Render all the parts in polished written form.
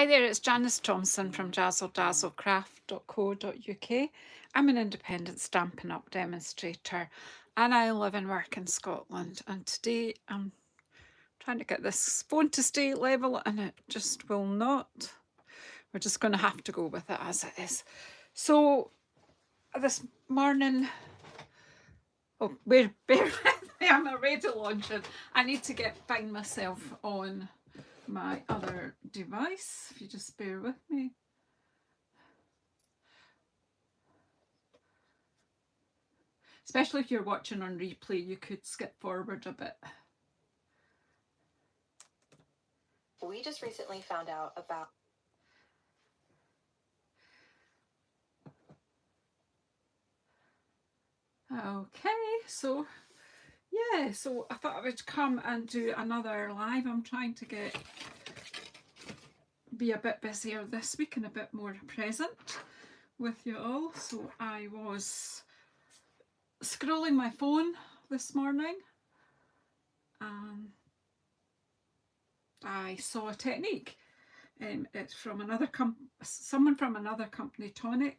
Hi there, it's Janice Thompson from JazzleDazzleCraft.co.uk. I'm an independent Stampin' Up demonstrator and I live and work in Scotland. And today I'm trying to get this phone to stay level and it just will not. We're just going to have to go with it as it is. So this morning, bear with me, I'm already launching. I need to find myself on my other device, if you just bear with me. Especially if you're watching on replay, you could skip forward a bit. We just recently found out about... Okay, so yeah, so I thought I would come and do another live. I'm trying to be a bit busier this week and a bit more present with you all. So I was scrolling my phone this morning and I saw a technique. It's from someone from another company, Tonic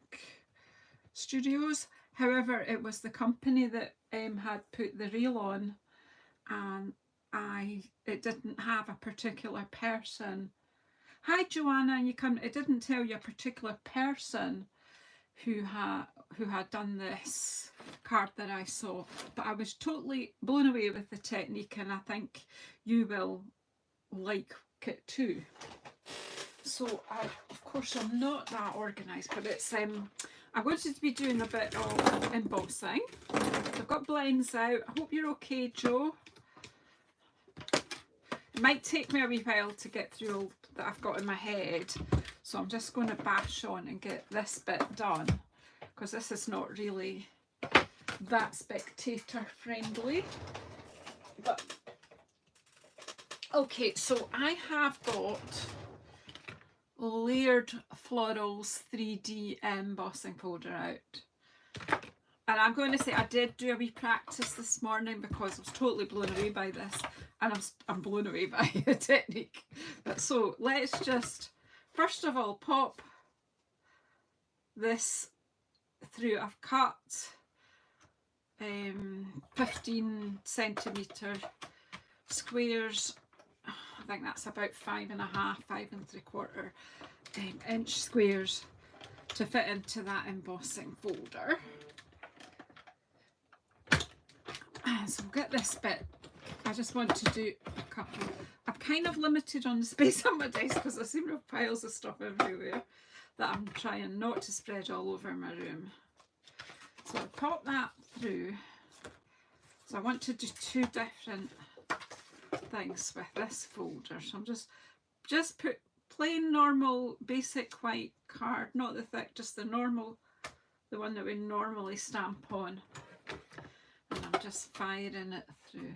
Studios. However, it was the company that had put the reel on, and it didn't have a particular person. Hi Joanna, it didn't tell you a particular person who had done this card that I saw, but I was totally blown away with the technique and I think you will like it too. So of course I'm not that organised, but it's I'm going to be doing a bit of embossing. So I've got blends out. I hope you're okay, Joe. It might take me a wee while to get through all that I've got in my head, so I'm just going to bash on and get this bit done because this is not really that spectator friendly. But okay, so I have got Layered Florals 3D embossing folder out, and I'm going to say I did do a wee practice this morning because I was totally blown away by this, and I'm blown away by the technique. But so let's just first of all pop this through. I've cut 15 centimetre squares. I think that's about 5.5, 5.75 inch squares to fit into that embossing folder. And so we'll get this bit. I just want to do a couple. I'm kind of limited on the space on my desk because I seem to have piles of stuff everywhere that I'm trying not to spread all over my room. So I'll pop that through. So I want to do two different things with this folder. So I'm just put plain normal basic white card, not the thick, just the normal, the one that we normally stamp on, and I'm just firing it through.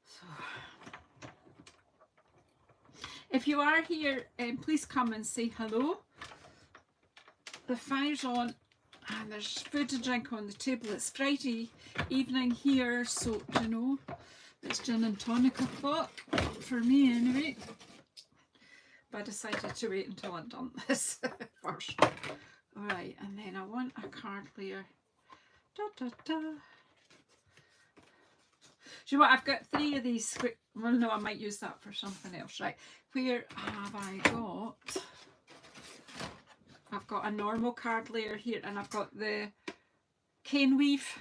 So if you are here, please come and say hello. The fire's on and there's food and drink on the table. It's Friday evening here, so you know, it's gin and tonic o'clock for me anyway. But I decided to wait until I'd done this first. Alright, and then I want a card layer. Da, da, da. Do you know what? I've got 3 of these. Well, no, I might use that for something else. Right, where have I got? I've got a normal card layer here, and I've got the cane weave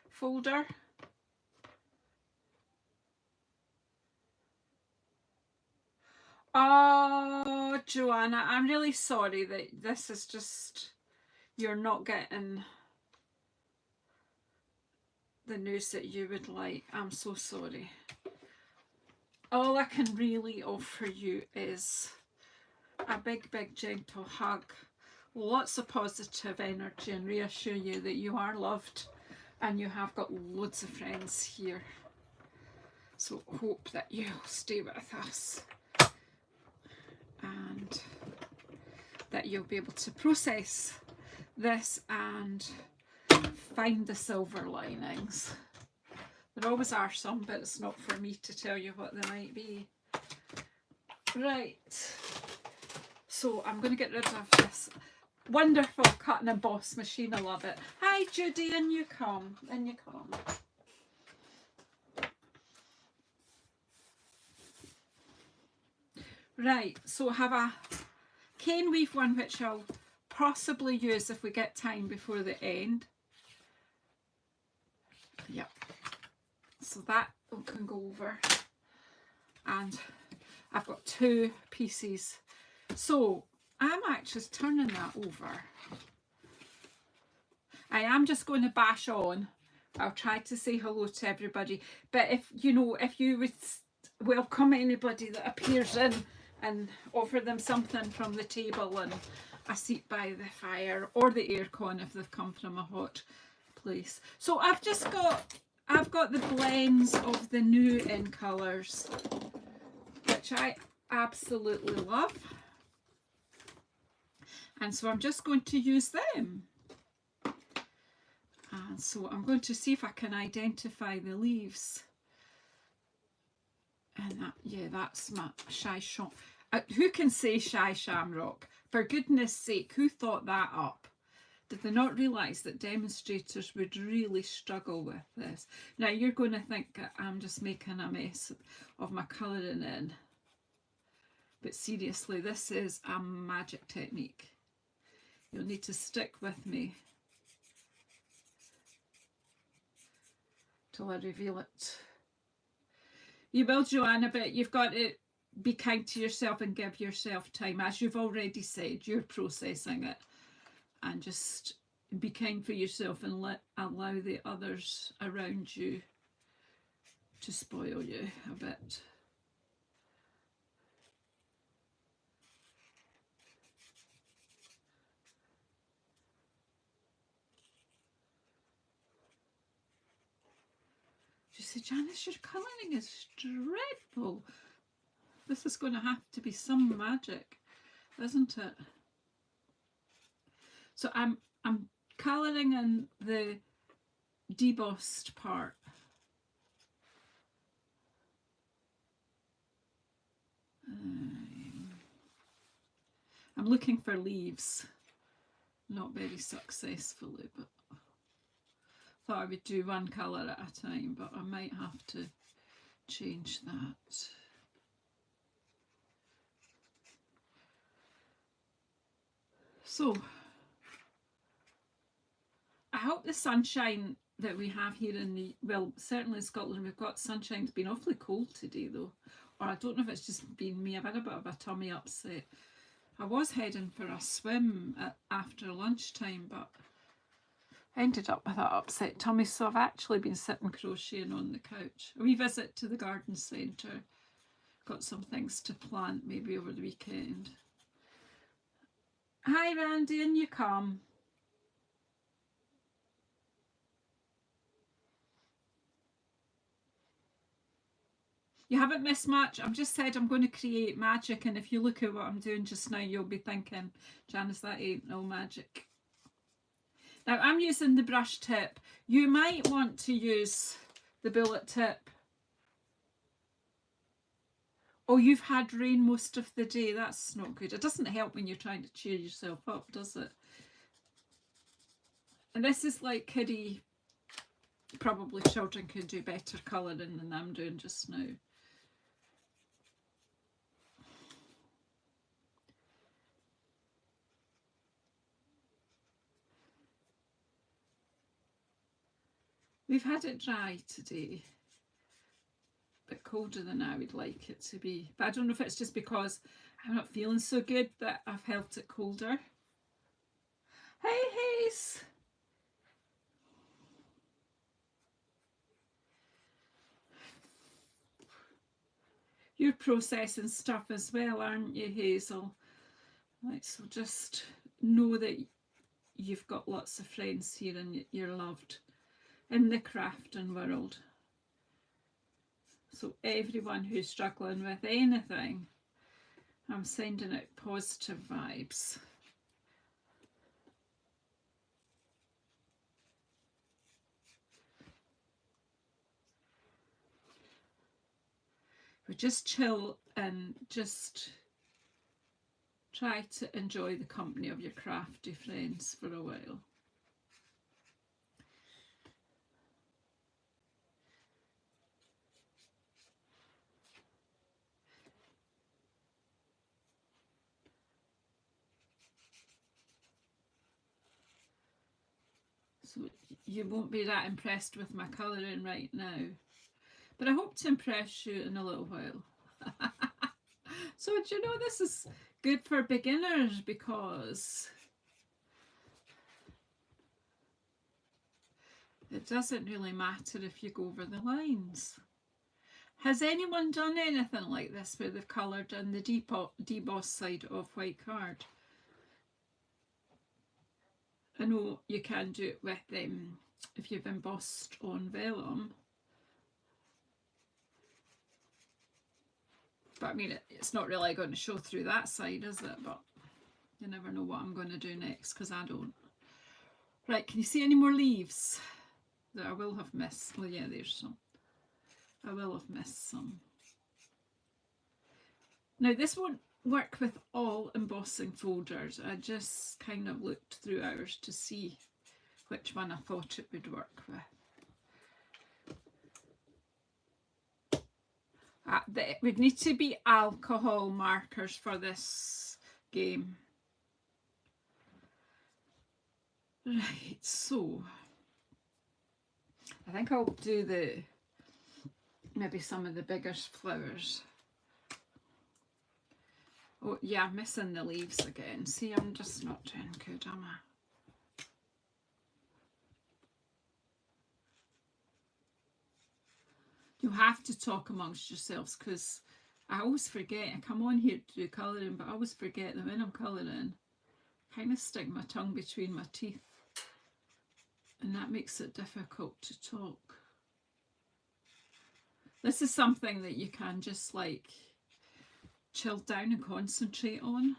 folder. Oh, Joanna, I'm really sorry that this is just, you're not getting the news that you would like. I'm so sorry. All I can really offer you is a big, big gentle hug, lots of positive energy, and reassure you that you are loved and you have got loads of friends here. So hope that you'll stay with us and that you'll be able to process this and find the silver linings. There always are some, but it's not for me to tell you what they might be. Right, so I'm going to get rid of this wonderful cut and emboss machine. I love it. Hi Judy, in you come, in you come. Right, so I have a cane weave one which I'll possibly use if we get time before the end. Yep, so that can go over, and I've got 2 pieces, so I'm actually turning that over. I am just going to bash on. I'll try to say hello to everybody, but if you know, if you would welcome anybody that appears in and offer them something from the table and a seat by the fire or the aircon if they've come from a hot place. So I've got the blends of the new in colours, which I absolutely love, and so I'm just going to use them. And so I'm going to see if I can identify the leaves. And that, yeah, that's my Shy Sham. Who can say Shy Shamrock? For goodness sake, who thought that up? Did they not realise that demonstrators would really struggle with this? Now you're going to think that I'm just making a mess of my colouring in. But seriously, this is a magic technique. You'll need to stick with me till I reveal it. You will, Joanna, but you've got to be kind to yourself and give yourself time. As you've already said, you're processing it. And just be kind for yourself and allow the others around you to spoil you a bit. She said, Janice, your colouring is dreadful. This is going to have to be some magic, isn't it? So I'm colouring in the debossed part. I'm looking for leaves, not very successfully, but thought I would do one colour at a time, but I might have to change that. So I hope the sunshine that we have here in the, well, certainly in Scotland we've got sunshine. It's been awfully cold today though, or I don't know if it's just been me. I've had a bit of a tummy upset. I was heading for a swim after lunchtime, but ended up with that upset tummy, so I've actually been sitting crocheting on the couch. A wee visit to the garden centre. Got some things to plant maybe over the weekend. Hi Randy, in you come. You haven't missed much. I've just said I'm going to create magic, and if you look at what I'm doing just now, you'll be thinking, Janice, that ain't no magic. Now I'm using the brush tip. You might want to use the bullet tip. Oh, you've had rain most of the day. That's not good. It doesn't help when you're trying to cheer yourself up, does it? And this is like kiddie. Probably children can do better colouring than I'm doing just now. We've had it dry today, a bit colder than I would like it to be. But I don't know if it's just because I'm not feeling so good that I've helped it colder. Hey, Hayes. You're processing stuff as well, aren't you, Hazel? Right, so just know that you've got lots of friends here and you're loved in the crafting world. So everyone who's struggling with anything, I'm sending out positive vibes. we just chill and just try to enjoy the company of your crafty friends for a while. So you won't be that impressed with my colouring right now, but I hope to impress you in a little while. So do you know, this is good for beginners because it doesn't really matter if you go over the lines. Has anyone done anything like this where they've coloured on the deboss side of white card? I know you can do it with if you've embossed on vellum, but I mean it's not really going to show through that side, is it? But you never know what I'm going to do next because I don't. Right, can you see any more leaves that I will have missed? Well, yeah, there's some. I will have missed some. Now this won't work with all embossing folders. I just kind of looked through ours to see which one I thought it would work with. It would need to be alcohol markers for this game. Right, so I think I'll do maybe some of the bigger flowers. Oh yeah, I'm missing the leaves again. See, I'm just not doing good, am I? You have to talk amongst yourselves because I always forget. I come on here to do colouring, but I always forget that when I'm colouring, I kind of stick my tongue between my teeth, and that makes it difficult to talk. This is something that you can just like chill down and concentrate on.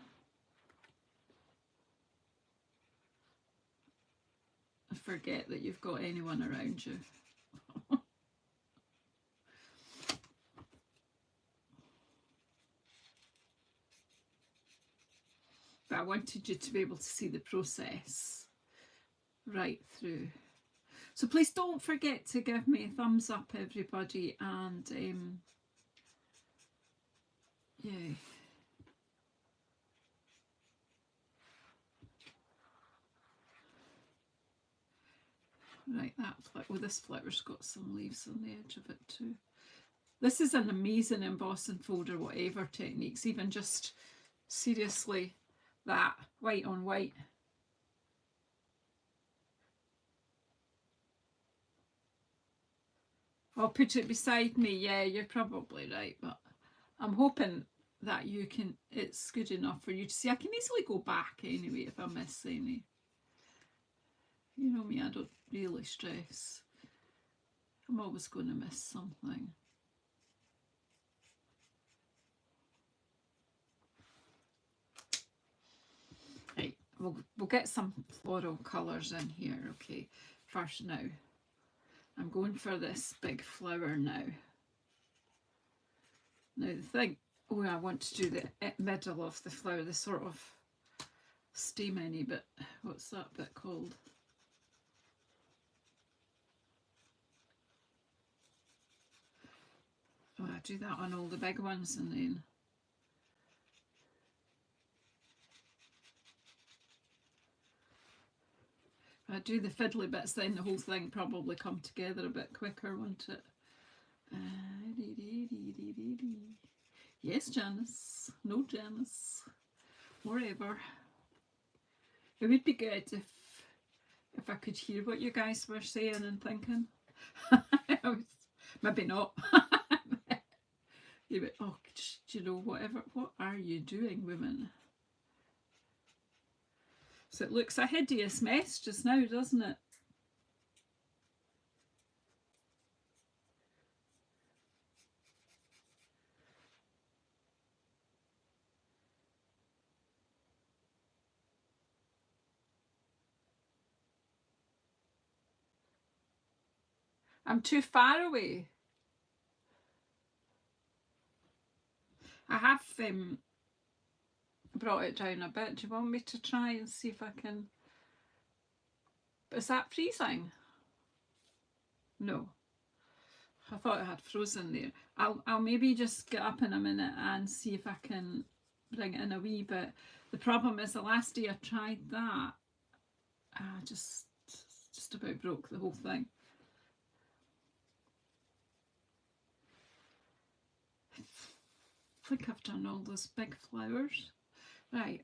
And forget that you've got anyone around you. But I wanted you to be able to see the process right through. So please don't forget to give me a thumbs up, everybody, and yeah. Right, that flower. Oh, this flower's got some leaves on the edge of it too. This is an amazing embossing folder, whatever techniques, even just seriously that white on white. I'll put it beside me. Yeah, you're probably right, but I'm hoping that it's good enough for you to see. I can easily go back anyway if I miss any. You know me, I don't really stress. I'm always going to miss something. Right, we'll get some floral colours in here. Okay, first now. I'm going for this big flower now. Now the thing, I want to do the middle of the flower, the sort of stameny bit. What's that bit called? Oh, I do that on all the big ones and then if I do the fiddly bits, then the whole thing probably come together a bit quicker, won't it? Yes, Janice. No, Janice. Wherever. It would be good if I could hear what you guys were saying and thinking. Maybe not. You went, oh, you know, whatever. What are you doing, women? So it looks a hideous mess just now, doesn't it? I'm too far away. I have brought it down a bit. Do you want me to try and see if I can? Is that freezing? No. I thought it had frozen there. I'll maybe just get up in a minute and see if I can bring it in a wee bit. The problem is the last day I tried that, I just about broke the whole thing. I think I've done all those big flowers. Right.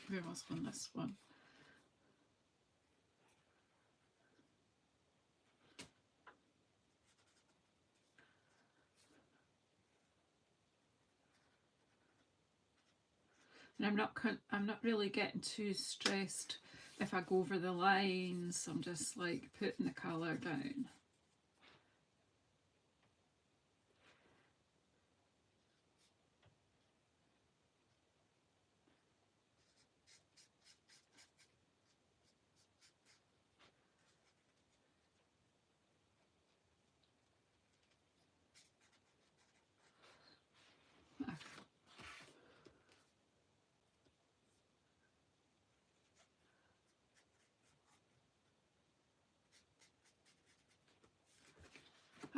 Where was on this one? And I'm not really getting too stressed if I go over the lines. I'm just like putting the colour down.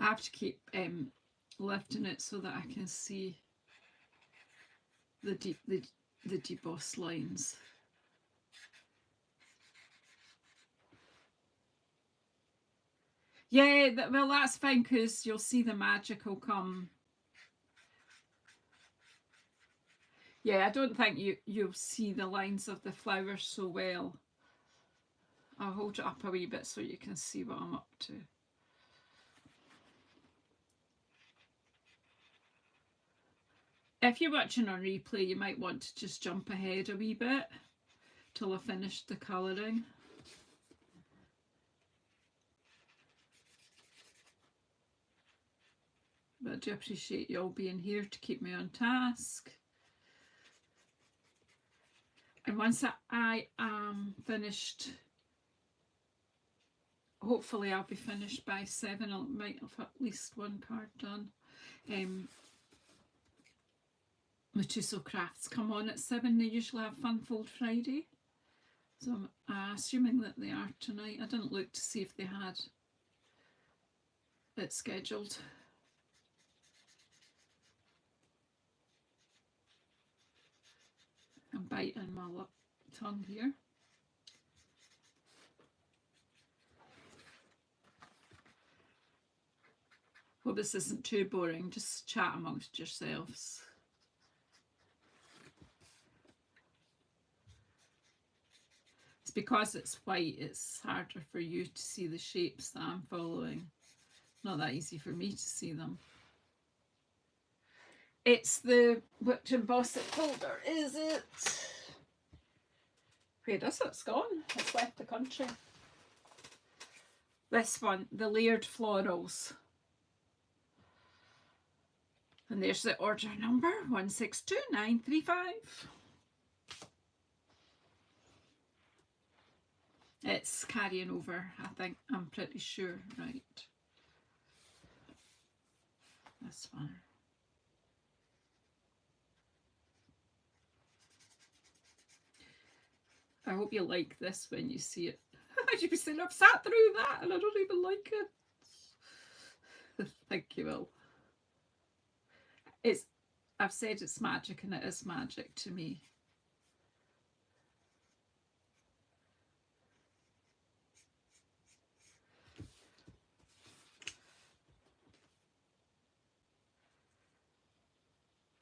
I have to keep lifting it so that I can see the debossed lines. Yeah, well that's fine because you'll see the magic will come. Yeah, I don't think you'll see the lines of the flowers so well. I'll hold it up a wee bit so you can see what I'm up to. If you're watching on replay, you might want to just jump ahead a wee bit till I finish the colouring. But I do appreciate you all being here to keep me on task. And once I am finished, hopefully I'll be finished by 7. I might have at least one card done. JazzleDazzleCrafts come on at 7. They usually have Fun Fold Friday. So I'm assuming that they are tonight. I didn't look to see if they had it scheduled. I'm biting my tongue here. Hope this isn't too boring. Just chat amongst yourselves. It's because it's white, it's harder for you to see the shapes that I'm following. Not that easy for me to see them. It's the, which embossing folder is it? Where is it? It's gone. It's left the country. This one, the layered florals. And there's the order number 162935. It's carrying over, I think. I'm pretty sure. Right. This one. I hope you like this when you see it. You'd be saying, I've sat through that and I don't even like it. Thank you, Will. I've said it's magic, and it is magic to me.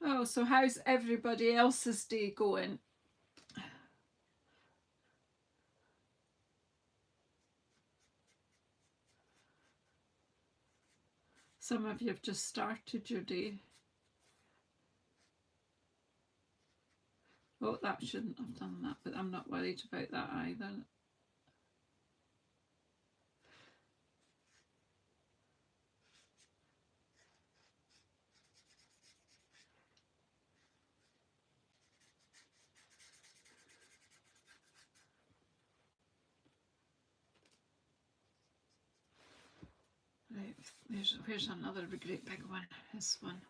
Oh, so how's everybody else's day going? Some of you have just started your day. Oh, that shouldn't have done that, but I'm not worried about that either. Right, where's another great big one? This one.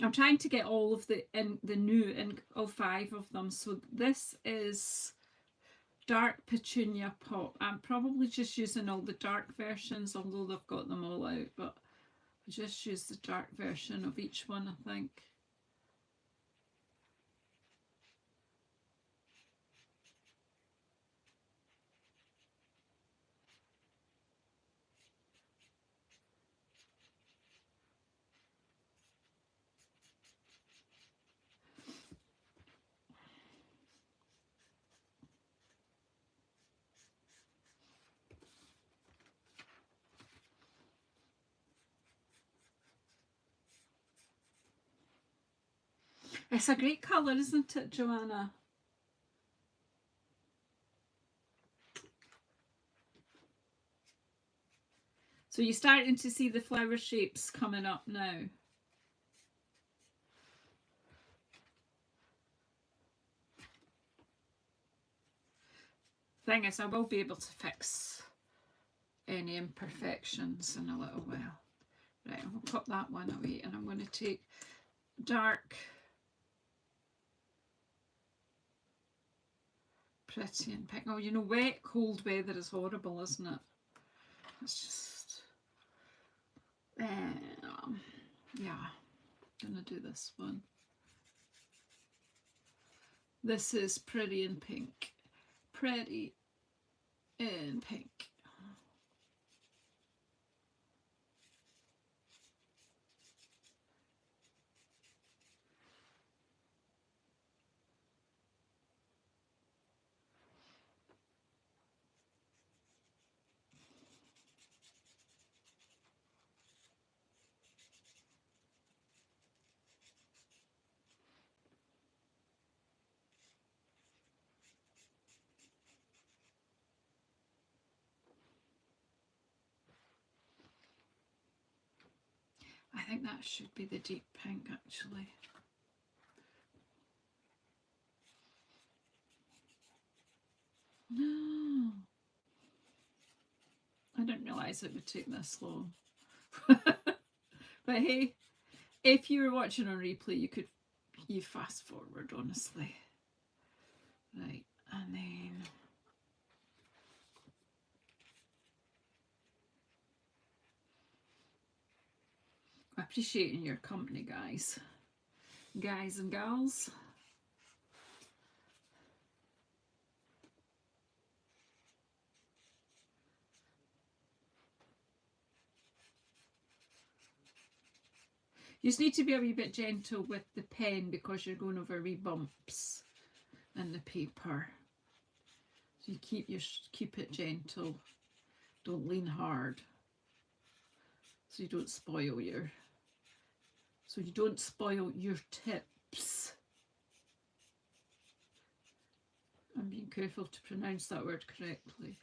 I'm trying to get all of the new all 5 of them. So this is dark petunia pop. I'm probably just using all the dark versions, although they've got them all out, but I just use the dark version of each one, I think. It's a great colour, isn't it, Joanna? So you're starting to see the flower shapes coming up now. Thing is, I will be able to fix any imperfections in a little while. Right, I'm going to put that one away, and I'm going to take dark pretty and pink. Oh, you know, wet, cold weather is horrible, isn't it? It's just, yeah, I'm going to do this one. This is pretty in pink. Pretty in pink. I think that should be the deep pink, actually. No, I didn't realise it would take this long. But hey, if you were watching on replay, you fast forward, honestly. Right, and then appreciating your company, guys and gals. You just need to be a wee bit gentle with the pen because you're going over wee bumps in the paper. So you keep it gentle. Don't lean hard. So you don't spoil your tips. I'm being careful to pronounce that word correctly.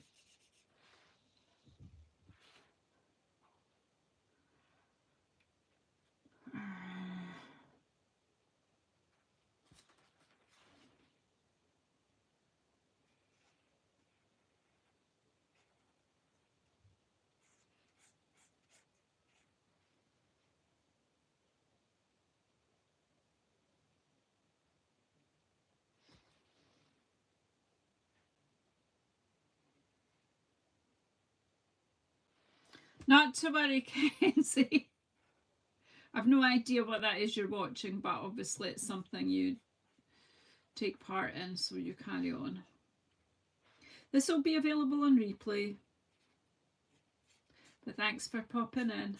Not to worry, Kenzie. I've no idea what that is you're watching, but obviously it's something you take part in, so you carry on. This will be available on replay. But thanks for popping in.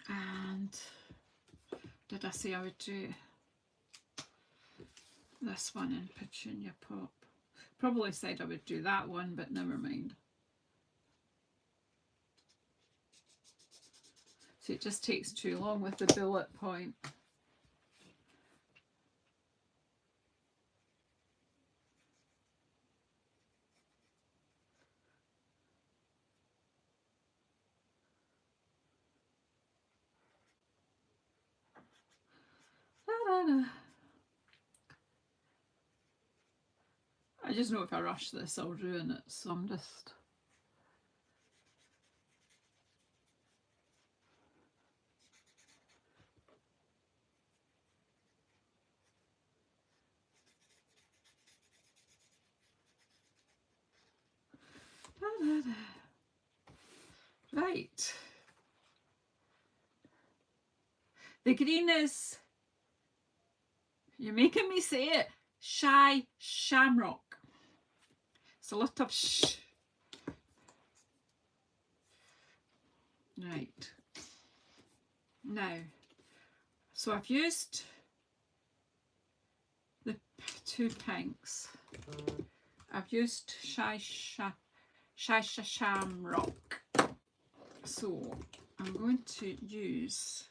And did I say I would do this one in Petunia Pop? Probably said I would do that one, but never mind. So it just takes too long with the bullet point. I just know if I rush this, I'll ruin it, so I'm just... Right. The green is, you're making me say it, Shy Shamrock. It's a lot of sh. Right. Now, so I've used the two pinks. I've used Shy Shamrock. So I'm going to use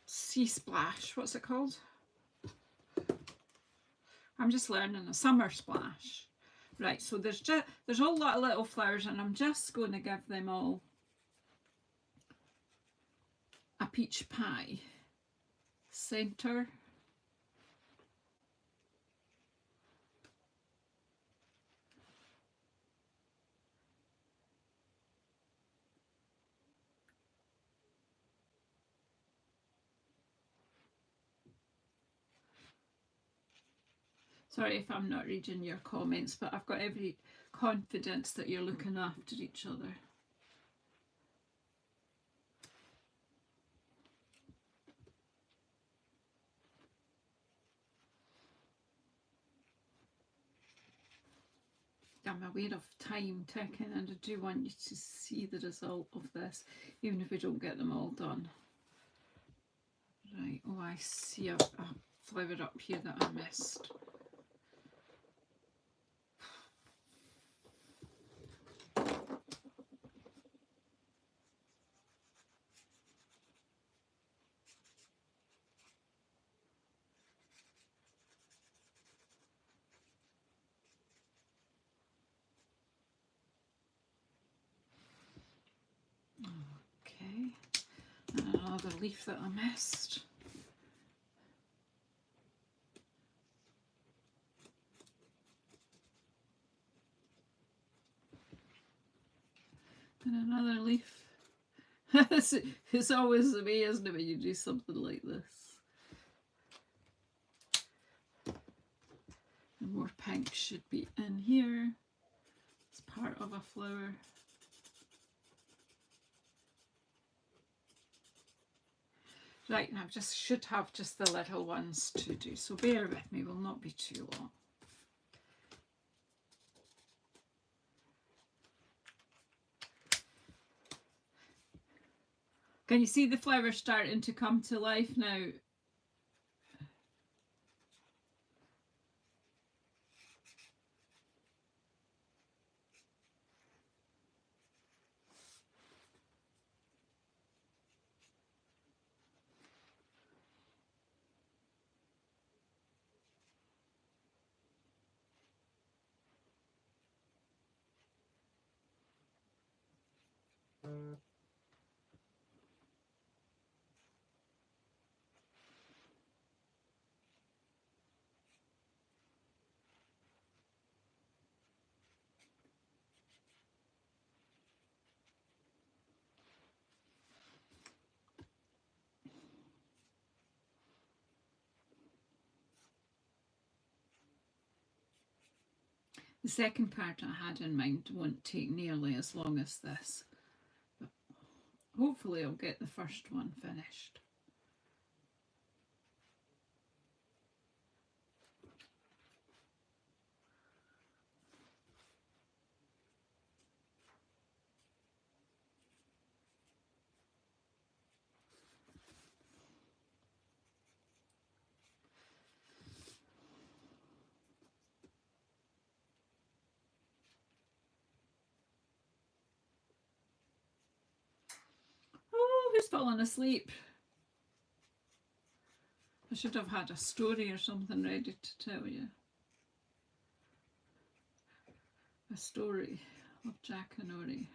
Sea Splash. What's it called? I'm just learning a Summer Splash. Right, so there's a lot of little flowers, and I'm just going to give them all a peach pie center. Sorry if I'm not reading your comments, but I've got every confidence that you're looking after each other. I'm aware of time ticking, and I do want you to see the result of this, even if we don't get them all done. Right, oh, I see a flower up here that I missed. Okay, and another leaf that I missed. And another leaf. It's always the way, isn't it, when you do something like this? And more pink should be in here. It's part of a flower. Right, and I should have just the little ones to do, so bear with me, will not be too long. Can you see the flowers starting to come to life now? The second card I had in mind won't take nearly as long as this, but hopefully I'll get the first one finished. Who's fallen asleep? I should have had a story or something ready to tell you. A story of Jack and Ori.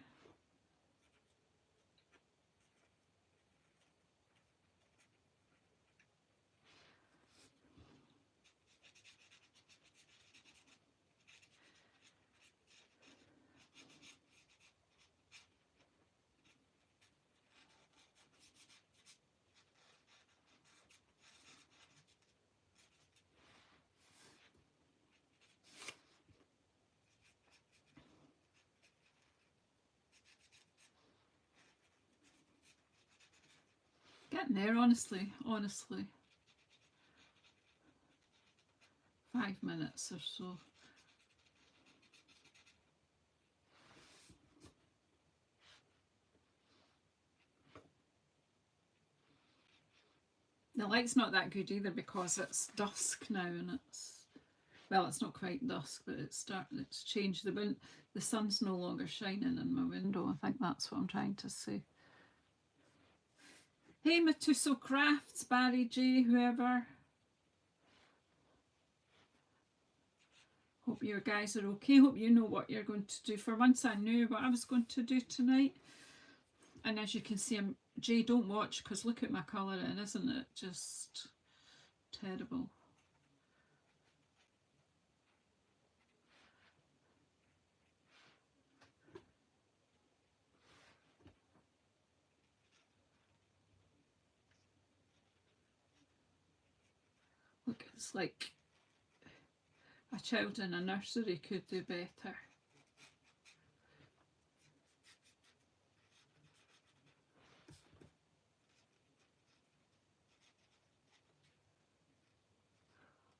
Getting there, honestly. 5 minutes or so. The light's not that good either because it's dusk now and it's, well, it's not quite dusk, but it's changed. The sun's no longer shining in my window. I think that's what I'm trying to say. Hey, Matuso Crafts, Barry J, whoever. Hope you guys are okay. Hope you know what you're going to do. For once I knew what I was going to do tonight. And as you can see, Jay, don't watch because look at my colouring, isn't it just terrible? Look, it's like a child in a nursery could do better.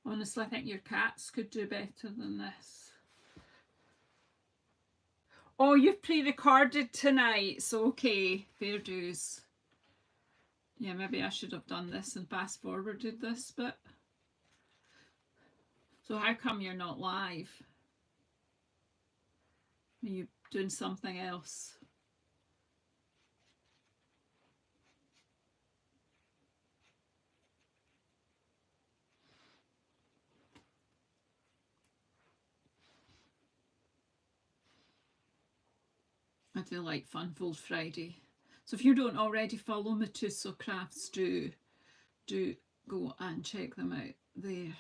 Honestly, I think your cats could do better than this. Oh, you've pre-recorded tonight, so okay, fair dues. Yeah, maybe I should have done this and fast-forwarded this bit. So how come you're not live? Are you doing something else? I do like Fun Fold Friday. So if you don't already follow Matuso Crafts, do go and check them out there.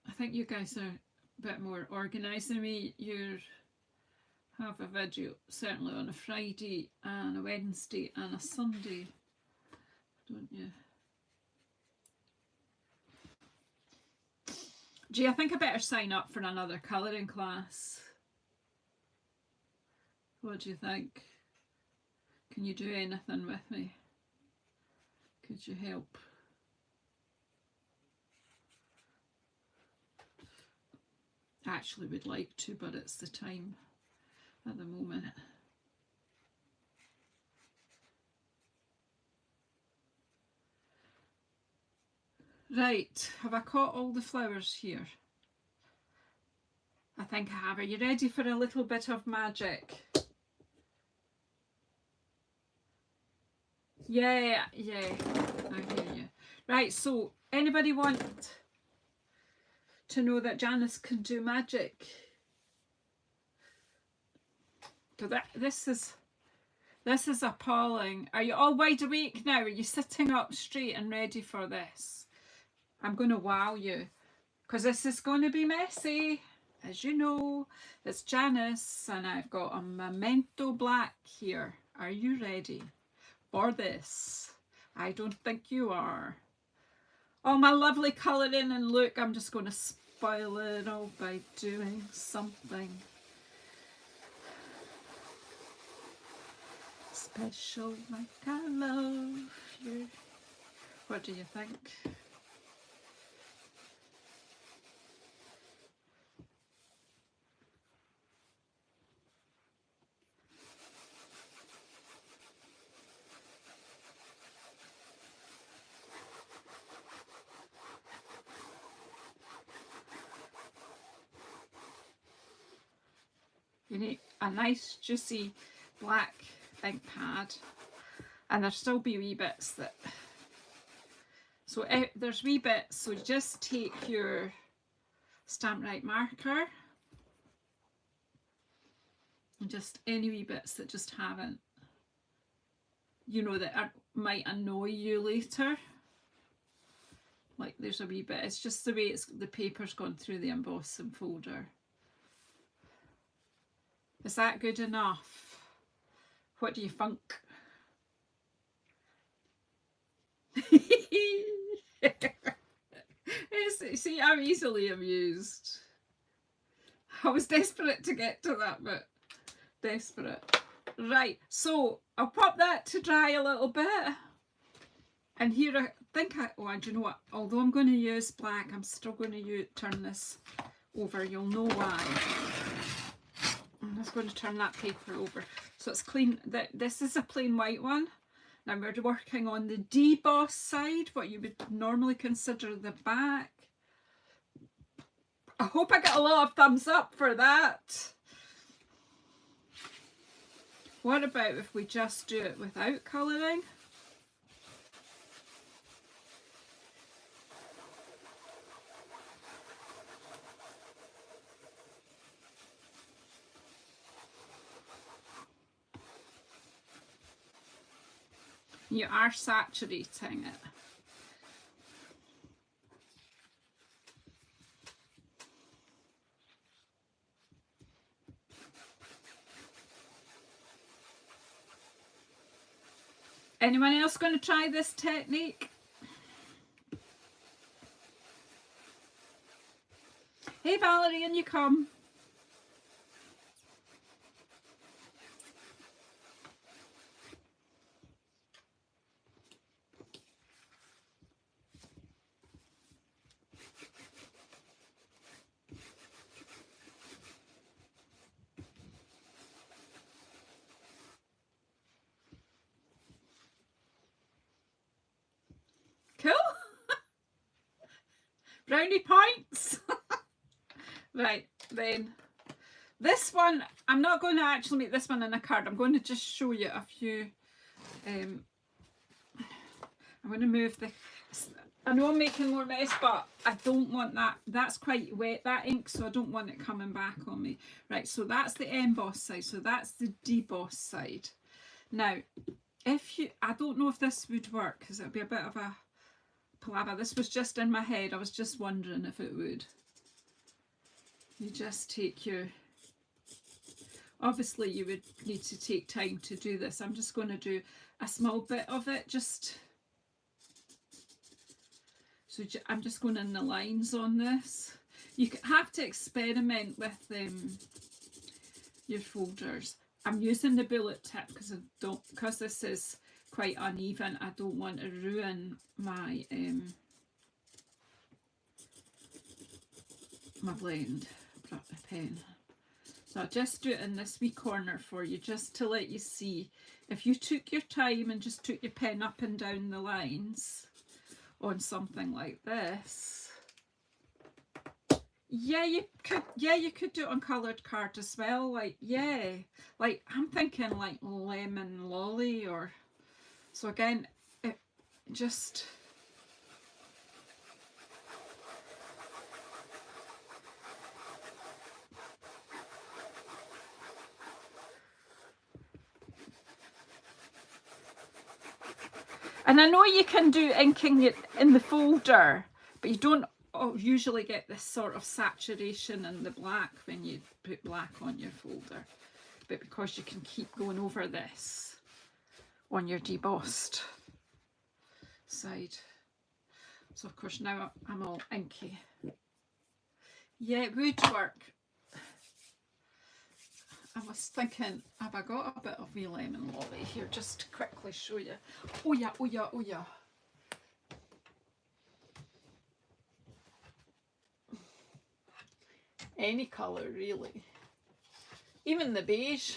I think you guys are a bit more organised than me. You have a video certainly on a Friday and a Wednesday and a Sunday, don't you? Gee, I think I better sign up for another colouring class. What do you think? Can you do anything with me? Could you help? I actually would like to, but it's the time at the moment. Right, have I caught all the flowers here? I think I have. Are you ready for a little bit of magic? Yeah, I hear you. Right, so anybody want to know that Janice can do magic? So this is appalling. Are you all wide awake now? Are you sitting up straight and ready for this? I'm going to wow you because this is going to be messy. As you know, it's Janice and I've got a Memento Black here. Are you ready for this? I don't think you are. Oh, my lovely colouring, and look, I'm just going to spoil it all by doing something special like I love you. What do you think? You need a nice juicy black ink pad, and there'll still be wee bits that, so there's wee bits, so just take your Stampin' marker and just any wee bits that just haven't, you know, that might annoy you later. Like there's a wee bit, it's just the way the paper's gone through the embossing folder. Is that good enough? What do you think? See, I'm easily amused. I was desperate to get to that bit. Desperate. Right, so I'll pop that to dry a little bit. And here I think do you know what? Although I'm going to use black, I'm still going to turn this over. You'll know why. I'm just going to turn that paper over. So it's clean. This is a plain white one. Now we're working on the deboss side, what you would normally consider the back. I hope I get a lot of thumbs up for that. What about if we just do it without colouring? You are saturating it. Anyone else going to try this technique? Hey Valerie, in you come. Cool. Brownie points. Right, then this one, I'm not going to actually make this one in a card. I'm going to just show you a few. I'm going to move the, I know I'm making more mess, but I don't want that. That's quite wet, that ink, so I don't want it coming back on me. Right, so that's the emboss side. So that's the deboss side. Now, I don't know if this would work because it would be a bit of a palaver. This was just in my head. I was just wondering if it would. You just take your, obviously you would need to take time to do this. I'm just going to do a small bit of it, just, so I'm just going in the lines on this. You have to experiment with your folders. I'm using the bullet tip because this is quite uneven. I don't want to ruin my my blend pen. So I'll just do it in this wee corner for you, just to let you see. If you took your time and just took your pen up and down the lines on something like this, yeah, you could do it on coloured card as well. Like, yeah, like I'm thinking like lemon lolly, or so again, it just, and I know you can do inking it in the folder, but you don't usually get this sort of saturation in the black when you put black on your folder. But because you can keep going over this on your debossed side. So of course now I'm all inky. Yeah, it would work. I was thinking, have I got a bit of wee lemon lolly here, just to quickly show you. Oh yeah, oh yeah, oh yeah. Any colour really. Even the beige.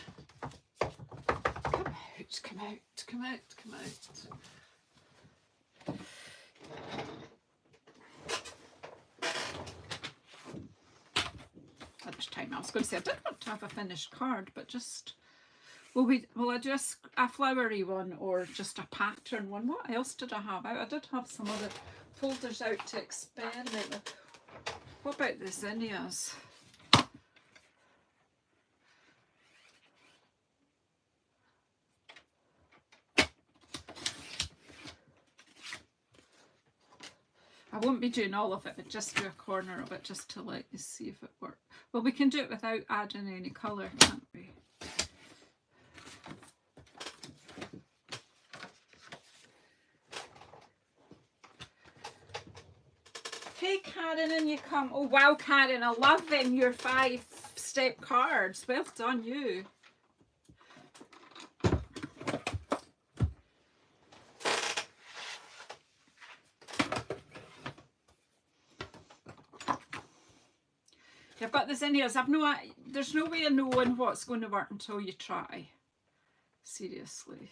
Come out, come out, come out, come out. How much time time. I was going to say I didn't want to have a finished card, but just, will I just a flowery one or just a pattern one? What else did I have out? I did have some other folders out to experiment with. What about the zinnias? I won't be doing all of it, but just do a corner of it just to let you see if it works. Well, we can do it without adding any colour, can't we? Hey Karen, in you come. Oh wow, Karen, I love them, your 5-step cards. Well done, you. I've got this in here. There's no way of knowing what's going to work until you try. Seriously.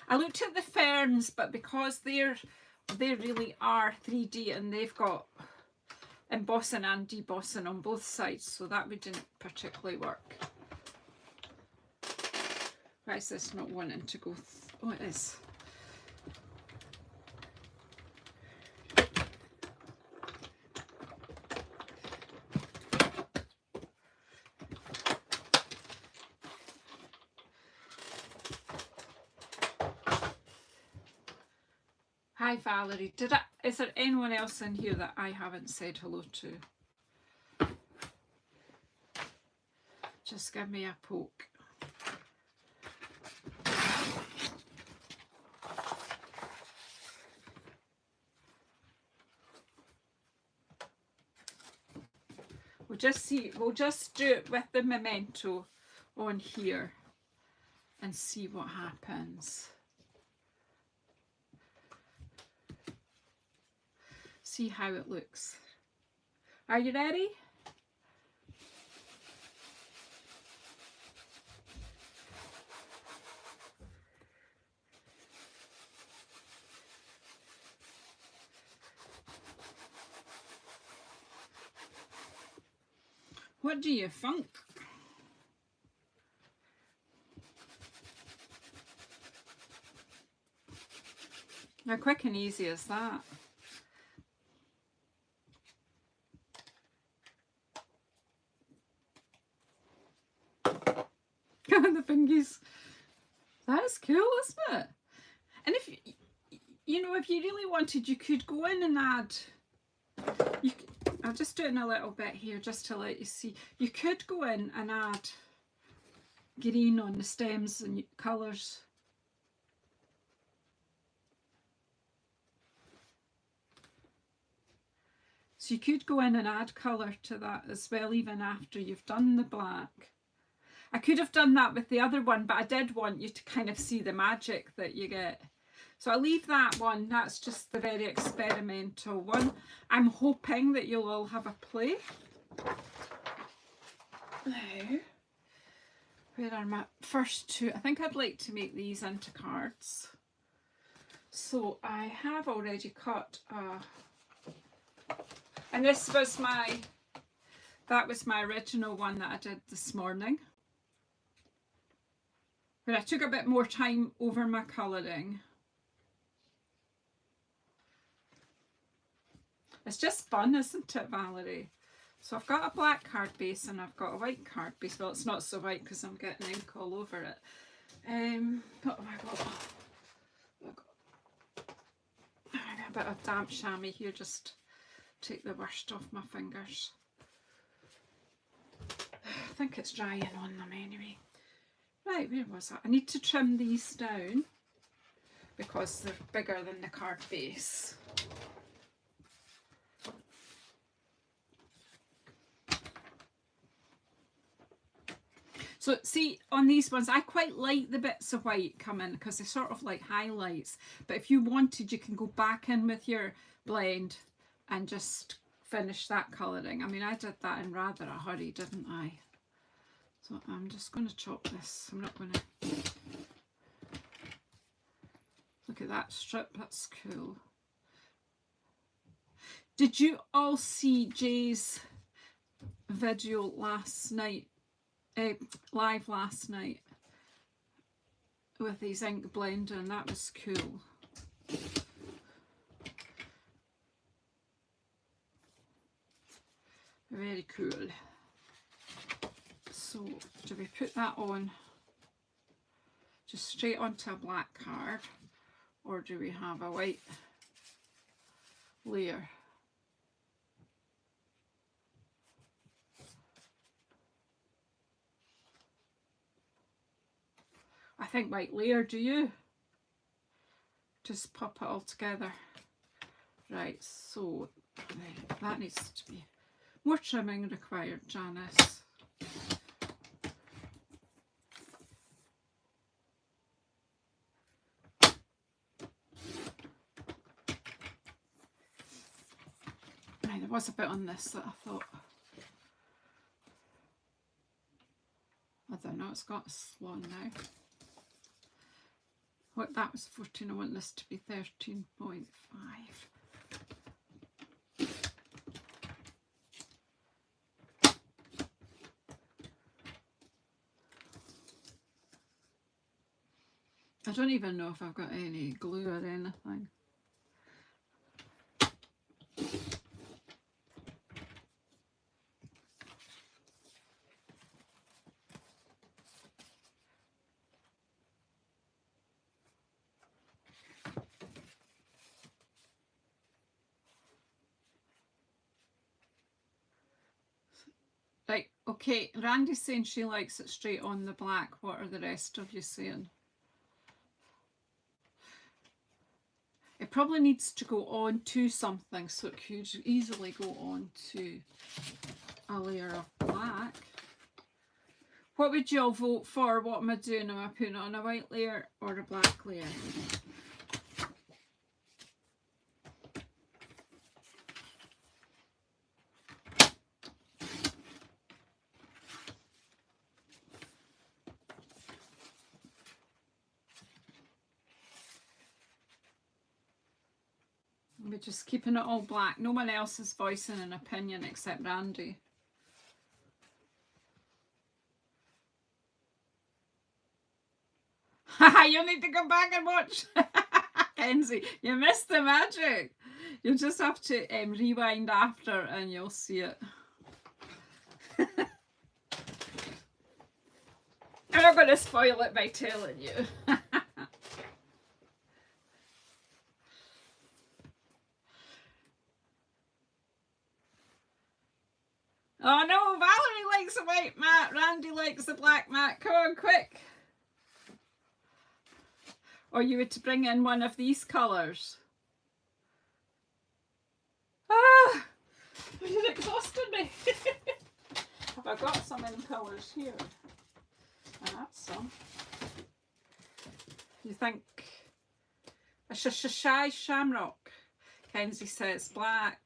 I looked at the ferns, but because they really are 3D and they've got embossing and debossing on both sides, so that wouldn't particularly work. Why is this not wanting to go? Oh, it is. Hi Valerie, is there anyone else in here that I haven't said hello to? Just give me a poke. We'll just do it with the memento on here and see what happens. See how it looks. Are you ready? What do you think? How quick and easy is that? The fingies. That's cool, isn't it? And if you know, if you really wanted, you could go in and add. I'll just do it in a little bit here just to let you see. You could go in and add green on the stems and colours. So you could go in and add colour to that as well, even after you've done the black. I could have done that with the other one, but I did want you to kind of see the magic that you get. So I'll leave that one. That's just the very experimental one. I'm hoping that you'll all have a play. Now, where are my first two? I think I'd like to make these into cards. So I have already cut and this was that was my original one that I did this morning. But I took a bit more time over my colouring. It's just fun, isn't it, Valerie? So I've got a black card base and I've got a white card base. Well, it's not so white because I'm getting ink all over it. What have I got? I got a bit of damp chamois here, just take the worst off my fingers. I think it's drying on them anyway. Right, where was that? I need to trim these down because they're bigger than the card base. So see, on these ones, I quite like the bits of white come in because they're sort of like highlights. But if you wanted, you can go back in with your blend and just finish that colouring. I mean, I did that in rather a hurry, didn't I? So I'm just going to chop this. I'm not going to... Look at that strip, that's cool. Did you all see Jay's video last night, live last night, with his ink blender? And that was cool. Very cool. So do we put that on just straight onto a black card, or do we have a white layer? I think white layer, do you? Just pop it all together. Right, so that needs to be more trimming required, Janice. Right, there was a bit on this that I thought, I don't know, it's got a slot now. What, that was 14, I want this to be 13.5. I don't even know if I've got any glue or anything. Right, okay, Randy's saying she likes it straight on the black. What are the rest of you saying? It probably needs to go on to something, so it could easily go on to a layer of black. What would you all vote for? What am I doing? Am I putting it on a white layer or a black layer? We're just keeping it all black. No one else is voicing an opinion except Randy. You need to go back and watch. Kenzie, you missed the magic. You'll just have to rewind after and you'll see it. I'm not going to spoil it by telling you. Oh no, Valerie likes the white mat. Randy likes the black mat. Come on, quick. Or you would bring in one of these colours. Ah, you've exhausted me. Have I got some in colours here? I have some. You think a shy shamrock? Kenzie says black.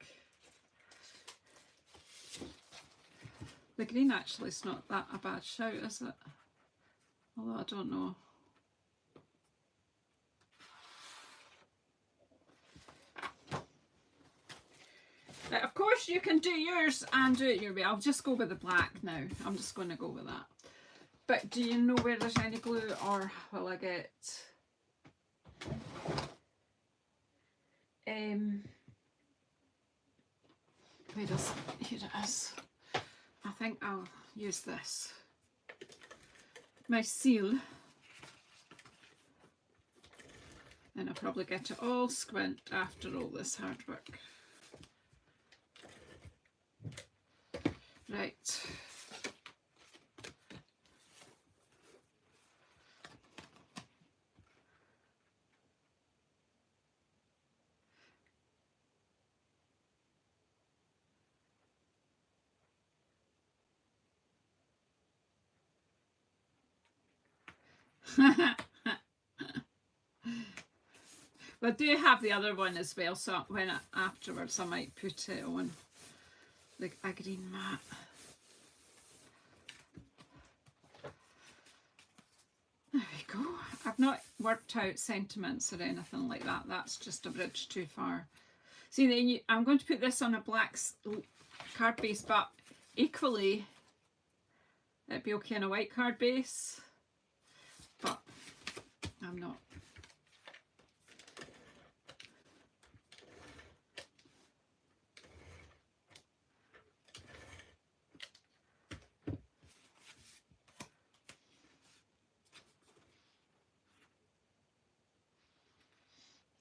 The green actually is not that a bad shout, is it? Although I don't know. Now, of course you can do yours and do it your way. I'll just go with the black now. I'm just going to go with that. But do you know where there's any glue, or will I get where is it? Here it is. I think I'll use this. My seal. And I'll probably get it all squint after all this hard work. Right. Well, I do have the other one as well, so when afterwards I might put it on like a green mat. There we go. I've not worked out sentiments or anything like that. That's just a bridge too far. See, then I'm going to put this on a black card base, but equally it'd be okay on a white card base, but I'm not.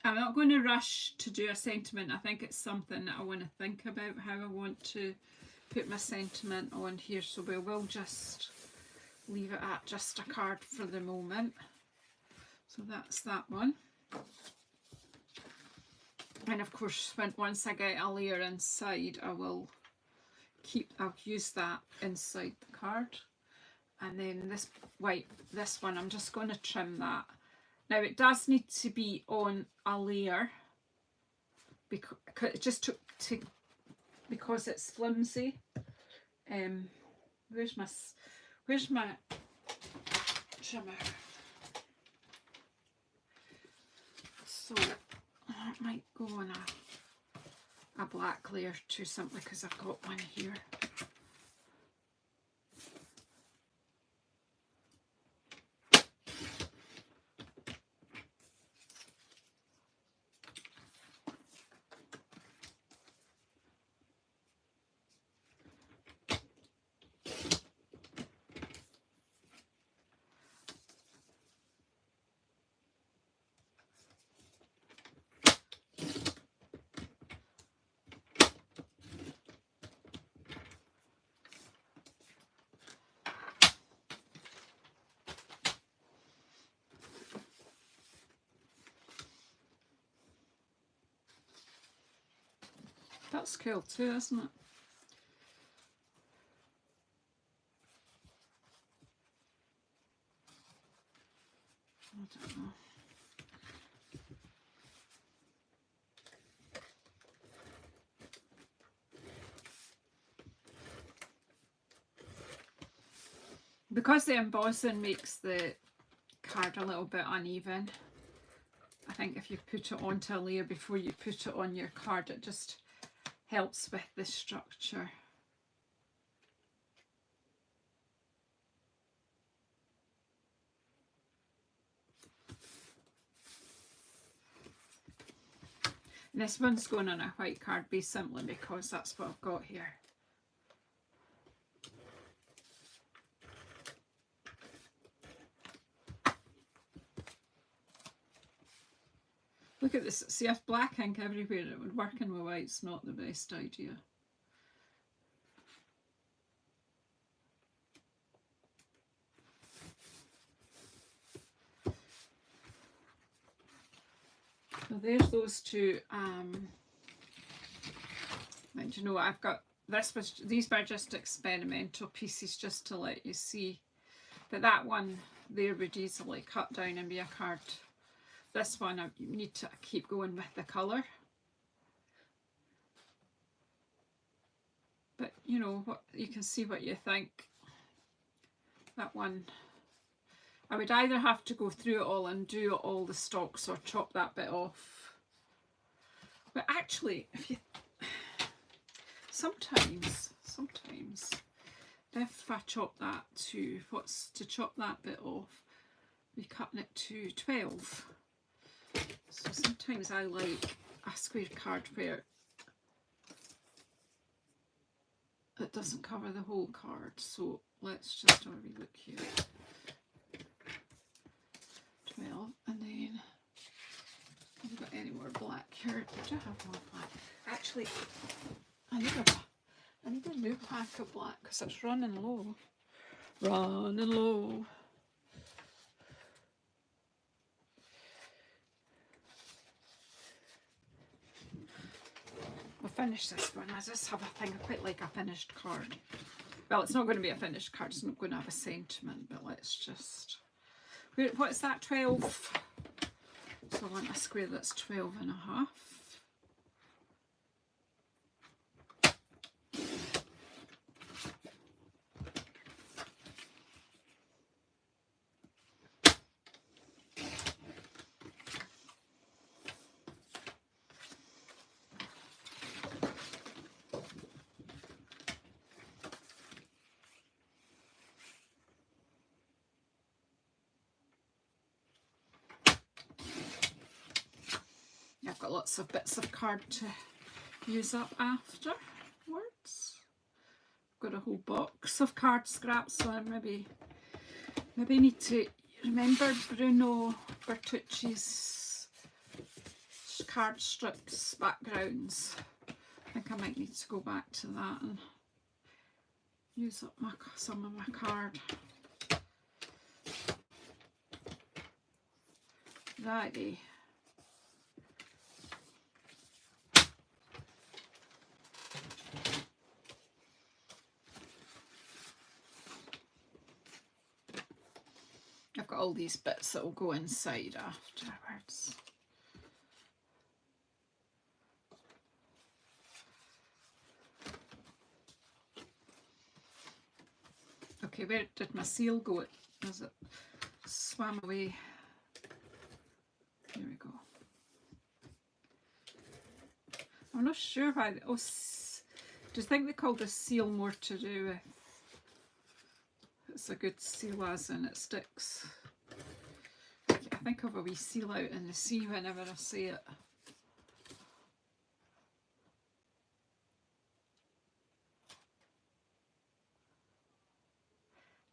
I'm not going to rush to do a sentiment. I think it's something that I want to think about, how I want to put my sentiment on here. So we will just leave it at just a card for the moment. So that's that one. And of course, once I get a layer inside, I'll use that inside the card. And then this white, this one, I'm just going to trim that. Now it does need to be on a layer because it just took to, because it's flimsy. Where's my trimmer? So that might go on a black layer too, simply because I've got one here. That's cool too, isn't it? I don't know. Because the embossing makes the card a little bit uneven, I think if you put it onto a layer before you put it on your card, it just helps with the structure. And this one's going on a white card base simply because that's what I've got here. Look at this. See, if black ink everywhere, it would work, and with white's not the best idea. So there's those two. And you know, I've got these were just experimental pieces just to let you see. But that one there would easily cut down and be a card. This one, I need to keep going with the colour. But you know, what you can see what you think. That one, I would either have to go through it all and do all the stalks or chop that bit off. But actually, if you sometimes if I chop that to chop that bit off, we're cutting it to 12. So sometimes I like a square card where it doesn't cover the whole card. So let's just have a wee look here. 12, and then have I got any more black here? Do I have more black? Actually, I need a new pack of black because it's running low. Running low. We'll finish this one. I just have a thing, I quite like a finished card. Well, it's not going to be a finished card, it's not going to have a sentiment, but let's just... What's that, 12? So I want a square that's 12 and a half. got lots of bits of card to use up afterwards. Got a whole box of card scraps, so I maybe need to remember Bruno Bertucci's card strips backgrounds. I think I might need to go back to that and use up some of my card. Righty. I've got all these bits that will go inside afterwards. Okay, where did my seal go? As it swam away. Here we go. I'm not sure why. Oh, do you think they call this seal more to do with it's a good seal as in it sticks? I think of a wee seal out in the sea whenever I see it.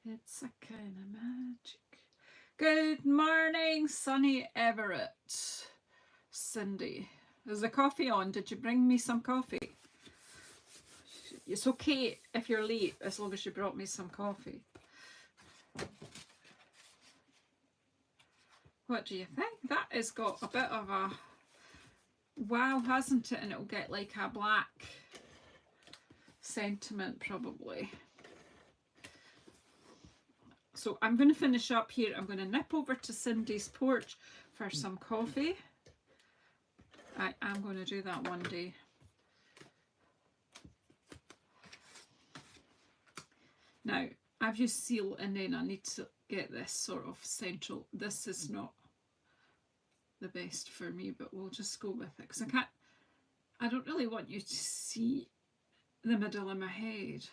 It's a kind of magic. Good morning, sunny Everett. Cindy, is the coffee on? Did you bring me some coffee? It's okay if you're late as long as you brought me some coffee. What do you think? That has got a bit of a wow, hasn't it? And it'll get like a black sentiment probably. So I'm going to finish up here. I'm going to nip over to Cindy's porch for some coffee. I am going to do that one day. Now, I've used seal and then I need to get this sort of central. This is not the best for me, but we'll just go with it because I don't really want you to see the middle of my head.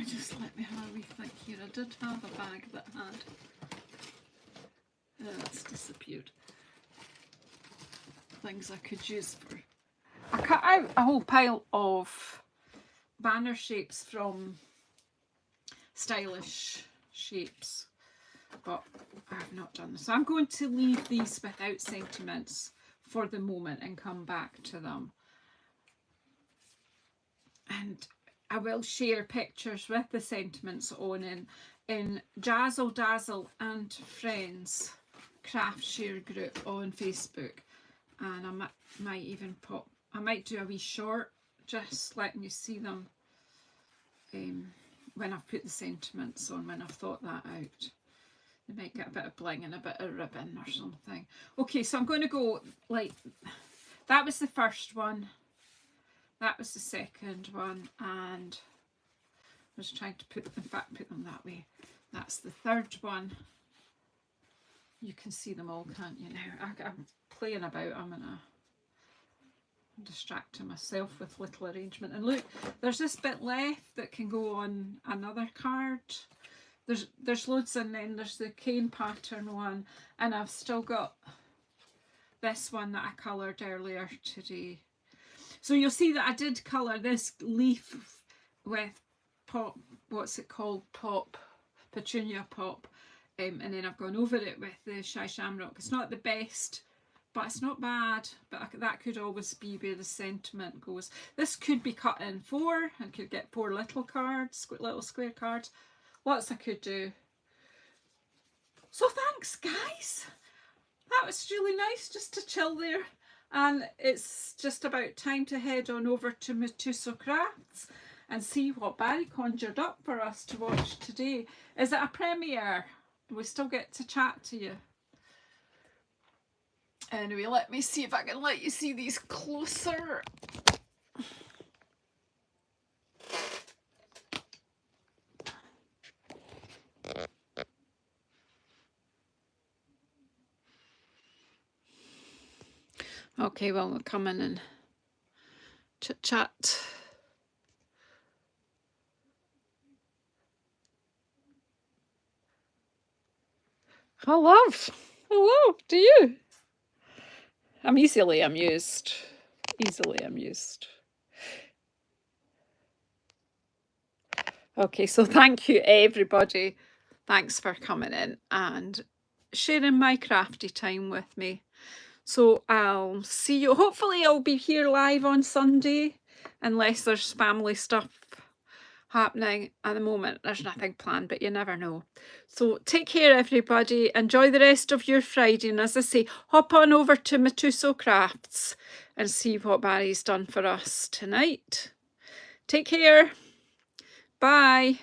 Just let me have a wee think here. I did have a bag that had, it's disappeared, things I could use for. I cut out a whole pile of banner shapes from Stylish Shapes, but I have not done this. So I'm going to leave these without sentiments for the moment and come back to them. And I will share pictures with the sentiments on in Jazzle Dazzle and Friends craft share group on Facebook, and I might even I might do a wee short just letting you see them when I've put the sentiments on, when I've thought that out. They might get a bit of bling and a bit of ribbon or something. Okay, so I'm going to go like that was the first one. That was the second one, and I was trying to put them that way. That's the third one. You can see them all, can't you now? I'm playing about. I'm distracting myself with little arrangement. And look, there's this bit left that can go on another card. There's loads, and then there's the cane pattern one, and I've still got this one that I coloured earlier today. So you'll see that I did colour this leaf with pop, what's it called, pop, petunia pop, and then I've gone over it with the Shy Shamrock. It's not the best, but it's not bad, but that could always be where the sentiment goes. This could be cut in 4 and could get 4 little cards, little square cards. Lots I could do. So thanks guys, that was really nice just to chill there. And it's just about time to head on over to Matuso Crafts and see what Barry conjured up for us to watch today. Is it a premiere? Do we still get to chat to you? Anyway, let me see if I can let you see these closer. Okay, well, we'll come in and chit chat. I love, do you? I'm easily amused. Easily amused. Okay, so thank you everybody. Thanks for coming in and sharing my crafty time with me. So I'll see you. Hopefully I'll be here live on Sunday, unless there's family stuff happening. At the moment there's nothing planned, but you never know. So take care everybody, enjoy the rest of your Friday, and as I say, hop on over to Matuso Crafts and see what Barry's done for us tonight. Take care, bye.